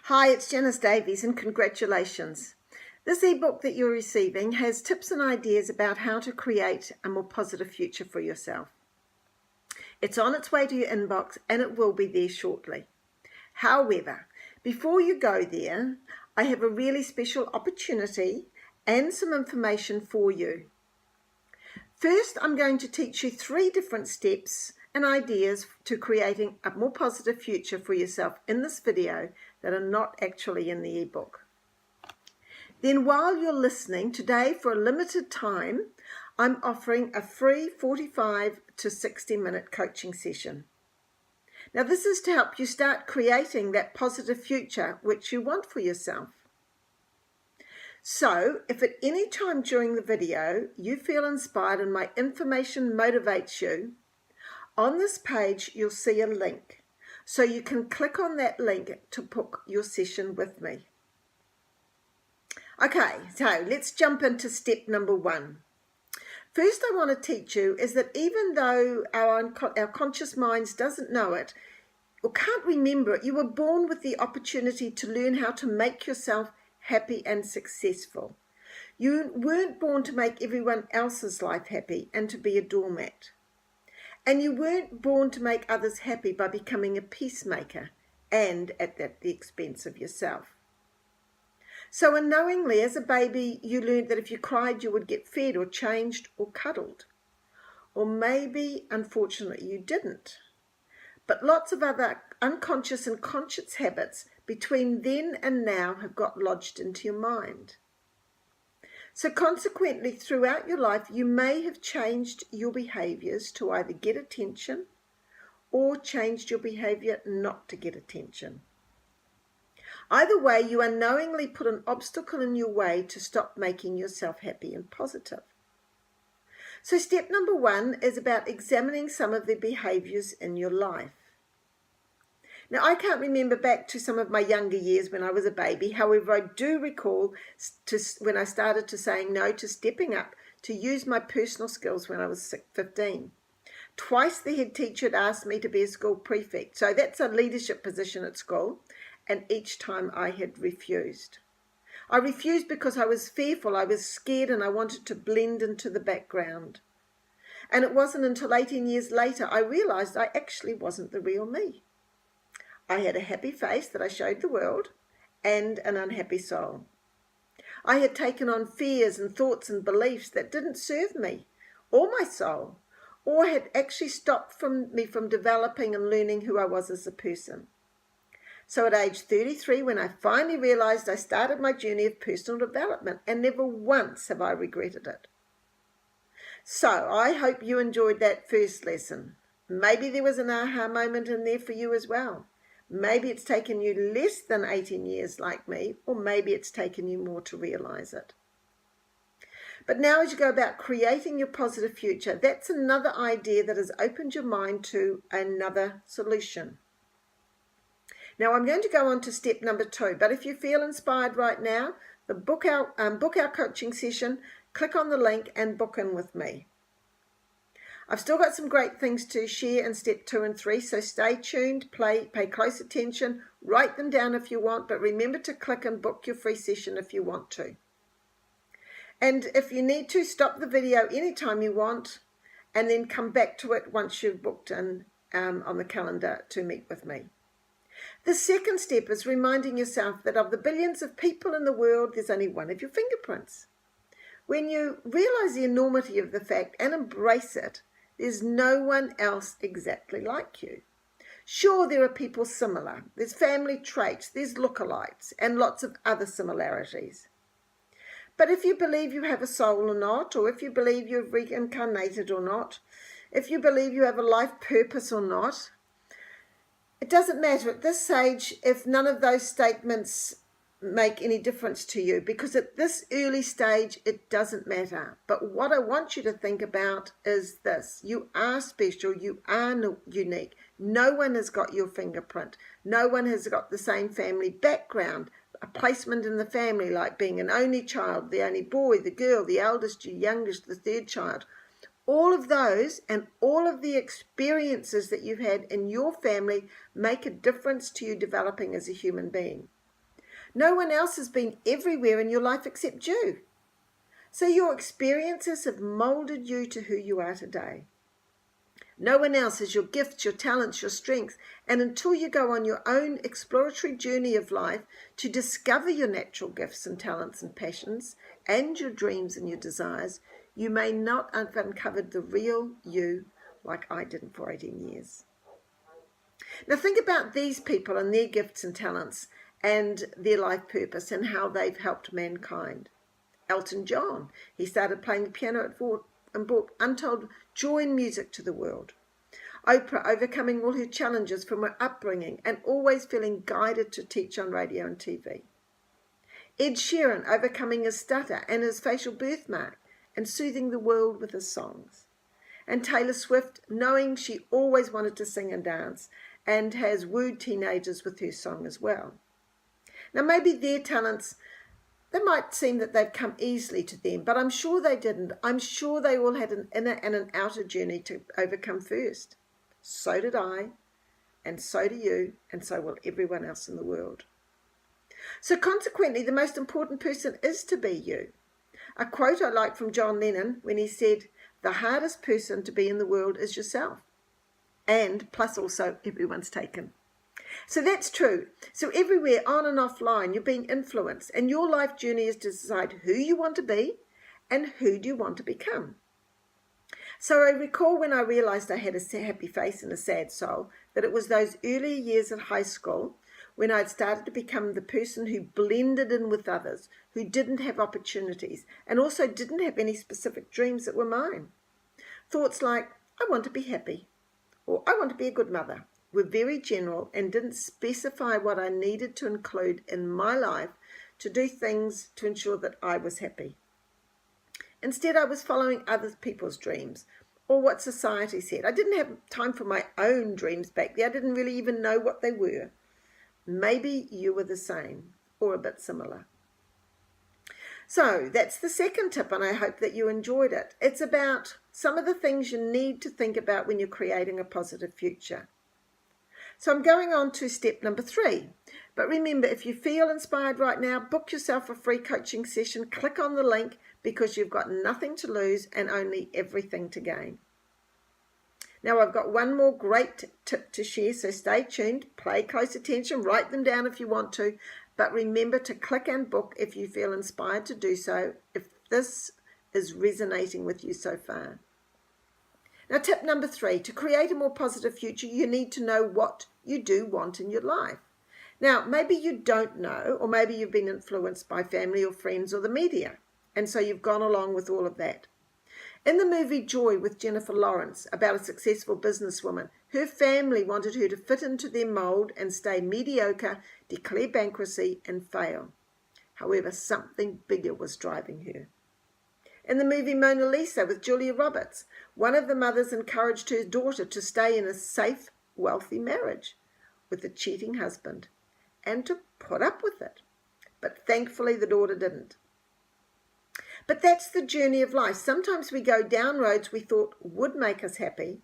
Hi, it's Janice Davies and congratulations. This ebook that you're receiving has tips and ideas about how to create a more positive future for yourself. It's on its way to your inbox and it will be there shortly. However, before you go there, I have a really special opportunity and some information for you. First, I'm going to teach you 3 different steps and ideas to creating a more positive future for yourself in this video that are not actually in the ebook. Then while you're listening, today for a limited time, I'm offering a free 45 to 60 minute coaching session. Now this is to help you start creating that positive future which you want for yourself. So if at any time during the video you feel inspired and my information motivates you, on this page you'll see a link. So you can click on that link to book your session with me. Okay, so let's jump into step number 1. First I want to teach you is that even though our conscious minds doesn't know it or can't remember it, you were born with the opportunity to learn how to make yourself happy and successful. You weren't born to make everyone else's life happy and to be a doormat. And you weren't born to make others happy by becoming a peacemaker and at the expense of yourself. So unknowingly, as a baby, you learned that if you cried, you would get fed or changed or cuddled. Or maybe, unfortunately, you didn't. But lots of other unconscious and conscious habits between then and now have got lodged into your mind. So consequently, throughout your life, you may have changed your behaviours to either get attention or changed your behaviour not to get attention. Either way, you unknowingly put an obstacle in your way to stop making yourself happy and positive. So step number 1 is about examining some of the behaviours in your life. Now, I can't remember back to some of my younger years when I was a baby. However, I do recall when I started to saying no to stepping up to use my personal skills when I was 15. Twice the head teacher had asked me to be a school prefect. So that's a leadership position at school. And each time I had refused. I refused because I was fearful, I was scared, and I wanted to blend into the background. And it wasn't until 18 years later I realised I actually wasn't the real me. I had a happy face that I showed the world and an unhappy soul. I had taken on fears and thoughts and beliefs that didn't serve me or my soul, or had actually stopped me from developing and learning who I was as a person. So at age 33, when I finally realised, I started my journey of personal development, and never once have I regretted it. So I hope you enjoyed that first lesson. Maybe there was an aha moment in there for you as well. Maybe it's taken you less than 18 years like me, or maybe it's taken you more to realise it. But now as you go about creating your positive future, that's another idea that has opened your mind to another solution. Now I'm going to go on to step number 2, but if you feel inspired right now, book our coaching session, click on the link and book in with me. I've still got some great things to share in step 2 and 3, so stay tuned, pay close attention, write them down if you want, but remember to click and book your free session if you want to. And if you need to, stop the video anytime you want and then come back to it once you've booked in on the calendar to meet with me. The second step is reminding yourself that of the billions of people in the world, there's only one of your fingerprints. When you realise the enormity of the fact and embrace it, there's no one else exactly like you. Sure, there are people similar. There's family traits, there's lookalikes, and lots of other similarities. But if you believe you have a soul or not, or if you believe you've reincarnated or not, if you believe you have a life purpose or not, it doesn't matter at this stage if none of those statements make any difference to you, because at this early stage it doesn't matter. But what I want you to think about is this: you are special, you are unique. No one has got your fingerprint. No one has got the same family background, a placement in the family, like being an only child, the only boy, the girl, the eldest, the youngest, the third child. All of those and all of the experiences that you've had in your family make a difference to you developing as a human being. No one else has been everywhere in your life except you. So your experiences have molded you to who you are today. No one else has your gifts, your talents, your strengths. And until you go on your own exploratory journey of life to discover your natural gifts and talents and passions and your dreams and your desires, you may not have uncovered the real you like I did for 18 years. Now think about these people and their gifts and talents and their life purpose and how they've helped mankind. Elton John, he started playing the piano at 4 and brought untold joy and music to the world. Oprah overcoming all her challenges from her upbringing and always feeling guided to teach on radio and TV. Ed Sheeran overcoming his stutter and his facial birthmark and soothing the world with his songs. And Taylor Swift knowing she always wanted to sing and dance and has wooed teenagers with her song as well. Now maybe their talents, they might seem that they've come easily to them, but I'm sure they didn't. I'm sure they all had an inner and an outer journey to overcome first. So did I, and so do you, and so will everyone else in the world. So consequently, the most important person is to be you. A quote I like from John Lennon when he said, "The hardest person to be in the world is yourself." And plus also everyone's taken. So that's true. So everywhere on and offline, you're being influenced, and your life journey is to decide who you want to be and who do you want to become. So I recall when I realized I had a happy face and a sad soul, that it was those earlier years at high school when I'd started to become the person who blended in with others, who didn't have opportunities, and also didn't have any specific dreams that were mine. Thoughts like, I want to be happy, or I want to be a good mother, were very general and didn't specify what I needed to include in my life to do things to ensure that I was happy. Instead, I was following other people's dreams or what society said. I didn't have time for my own dreams back there. I didn't really even know what they were. Maybe you were the same or a bit similar. So that's the second tip, and I hope that you enjoyed it. It's about some of the things you need to think about when you're creating a positive future. So I'm going on to step number 3. But remember, if you feel inspired right now, book yourself a free coaching session. Click on the link because you've got nothing to lose and only everything to gain. Now I've got one more great tip to share, so stay tuned, pay close attention, write them down if you want to, but remember to click and book if you feel inspired to do so, if this is resonating with you so far. Now, tip number 3, to create a more positive future, you need to know what you do want in your life. Now, maybe you don't know, or maybe you've been influenced by family or friends or the media, and so you've gone along with all of that. In the movie Joy with Jennifer Lawrence, about a successful businesswoman, her family wanted her to fit into their mold and stay mediocre, declare bankruptcy, and fail. However, something bigger was driving her. In the movie Mona Lisa with Julia Roberts, one of the mothers encouraged her daughter to stay in a safe, wealthy marriage with a cheating husband and to put up with it. But thankfully the daughter didn't. But that's the journey of life. Sometimes we go down roads we thought would make us happy,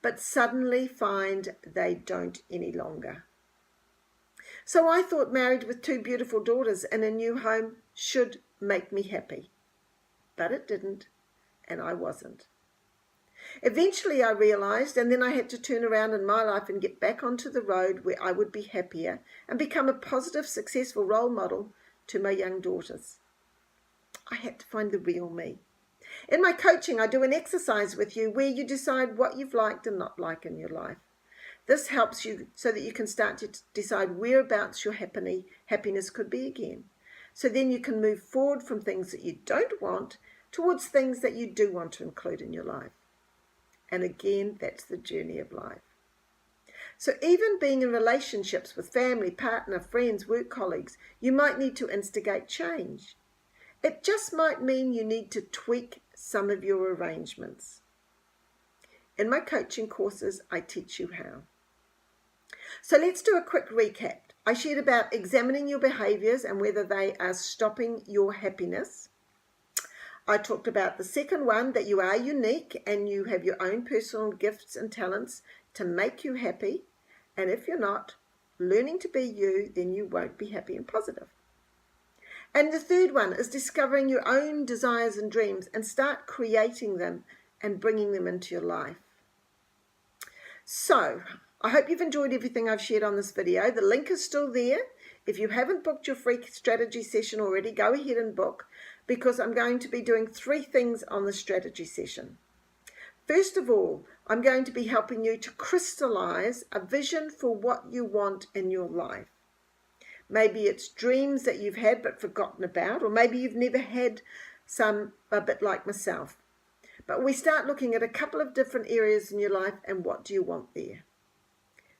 but suddenly find they don't any longer. So I thought married with 2 beautiful daughters and a new home should make me happy. But it didn't, and I wasn't. Eventually I realized, and then I had to turn around in my life and get back onto the road where I would be happier and become a positive, successful role model to my young daughters. I had to find the real me. In my coaching, I do an exercise with you where you decide what you've liked and not liked in your life. This helps you so that you can start to decide whereabouts your happiness could be again. So then you can move forward from things that you don't want towards things that you do want to include in your life. And again, that's the journey of life. So even being in relationships with family, partner, friends, work colleagues, you might need to instigate change. It just might mean you need to tweak some of your arrangements. In my coaching courses, I teach you how. So let's do a quick recap. I shared about examining your behaviors and whether they are stopping your happiness. I talked about the second one, that you are unique and you have your own personal gifts and talents to make you happy. And if you're not learning to be you, then you won't be happy and positive. And the third one is discovering your own desires and dreams and start creating them and bringing them into your life. So, I hope you've enjoyed everything I've shared on this video. The link is still there. If you haven't booked your free strategy session already, go ahead and book, because I'm going to be doing 3 things on the strategy session. First of all, I'm going to be helping you to crystallize a vision for what you want in your life. Maybe it's dreams that you've had but forgotten about, or maybe you've never had some, a bit like myself. But we start looking at a couple of different areas in your life and what do you want there.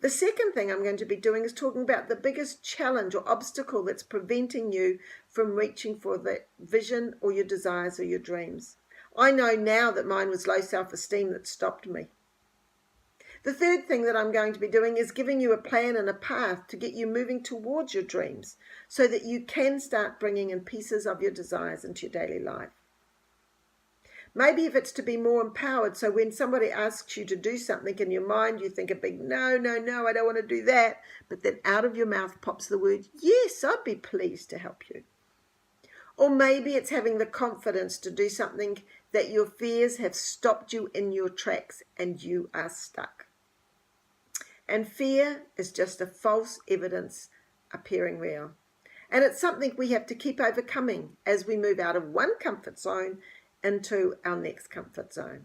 The second thing I'm going to be doing is talking about the biggest challenge or obstacle that's preventing you from reaching for the vision or your desires or your dreams. I know now that mine was low self-esteem that stopped me. The third thing that I'm going to be doing is giving you a plan and a path to get you moving towards your dreams so that you can start bringing in pieces of your desires into your daily life. Maybe if it's to be more empowered, so when somebody asks you to do something in your mind, you think a big no, I don't want to do that. But then out of your mouth pops the word, yes, I'd be pleased to help you. Or maybe it's having the confidence to do something that your fears have stopped you in your tracks and you are stuck. And fear is just a false evidence appearing real. And it's something we have to keep overcoming as we move out of one comfort zone into our next comfort zone.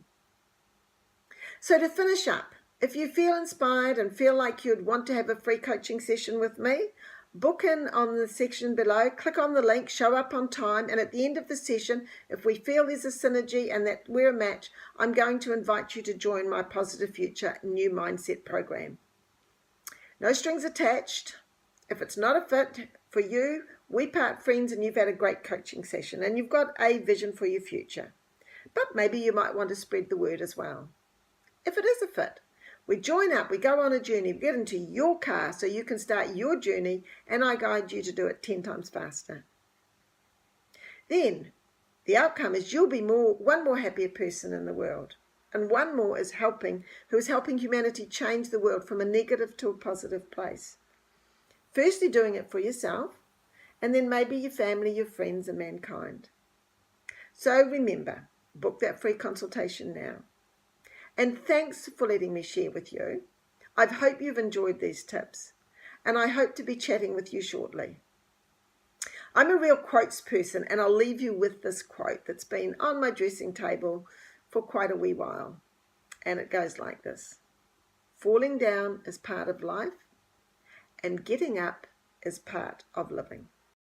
So to finish up, if you feel inspired and feel like you'd want to have a free coaching session with me, book in on the section below, click on the link, show up on time, and at the end of the session, if we feel there's a synergy and that we're a match, I'm going to invite you to join my Positive Future New Mindset program. No strings attached. If it's not a fit for you, we part friends and you've had a great coaching session and you've got a vision for your future. But maybe you might want to spread the word as well. If it is a fit, we join up, we go on a journey, we get into your car so you can start your journey and I guide you to do it 10 times faster. Then the outcome is you'll be one more happier person in the world. And one more is who is helping humanity change the world from a negative to a positive place. Firstly, doing it for yourself, and then maybe your family, your friends, and mankind. So remember, book that free consultation now. And thanks for letting me share with you. I hope you've enjoyed these tips, and I hope to be chatting with you shortly. I'm a real quotes person, and I'll leave you with this quote that's been on my dressing table for quite a wee while. And it goes like this: falling down is part of life, and getting up is part of living.